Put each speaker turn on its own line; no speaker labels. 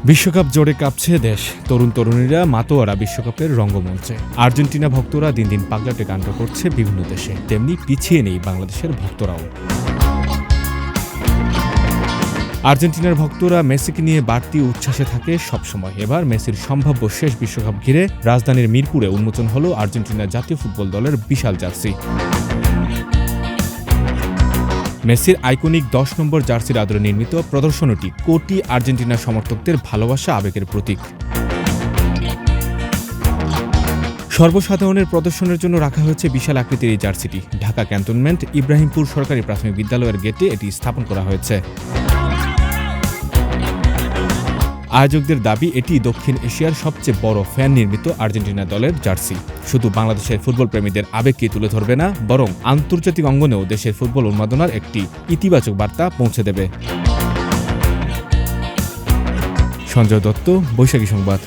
বিশ্বকাপ জোরে কাঁপছে দেশ। তরুণীরা মাতোয়ারা বিশ্বকাপের রঙ্গমঞ্চে। আর্জেন্টিনা ভক্তরা দিন দিন পাগলাটে কাণ্ড করছে বিভিন্ন দেশে, তেমনি পিছিয়ে নেই বাংলাদেশের ভক্তরাও। আর্জেন্টিনার ভক্তরা মেসিকে নিয়ে বাড়তি উচ্ছ্বাসে থাকে সবসময়। এবার মেসির সম্ভাব্য শেষ বিশ্বকাপ ঘিরে রাজধানীর মিরপুরে উন্মোচন হল আর্জেন্টিনা জাতীয় ফুটবল দলের বিশাল জার্সি। মেসির আইকনিক ১০ নম্বর জার্সির আদলে নির্মিত প্রদর্শনীটি কোটি আর্জেন্টিনা সমর্থকদের ভালোবাসা আবেগের প্রতীক। সর্বসাধারণের প্রদর্শনের জন্য রাখা হয়েছে বিশাল আকৃতির এই জার্সিটি। ঢাকা ক্যান্টনমেন্ট ইব্রাহিমপুর সরকারি প্রাথমিক বিদ্যালয়ের গেটে এটি স্থাপন করা হয়েছে। আয়োজকদের দাবি, এটি দক্ষিণ এশিয়ার সবচেয়ে বড় ফ্যান নির্মিত আর্জেন্টিনা দলের জার্সি। শুধু বাংলাদেশের ফুটবল প্রেমীদের আবেগকে তুলে ধরবে না, বরং আন্তর্জাতিক অঙ্গনেও দেশের ফুটবল উন্মাদনার একটি ইতিবাচক বার্তা পৌঁছে দেবে। সঞ্জয় দত্ত, বৈশাখী সংবাদ।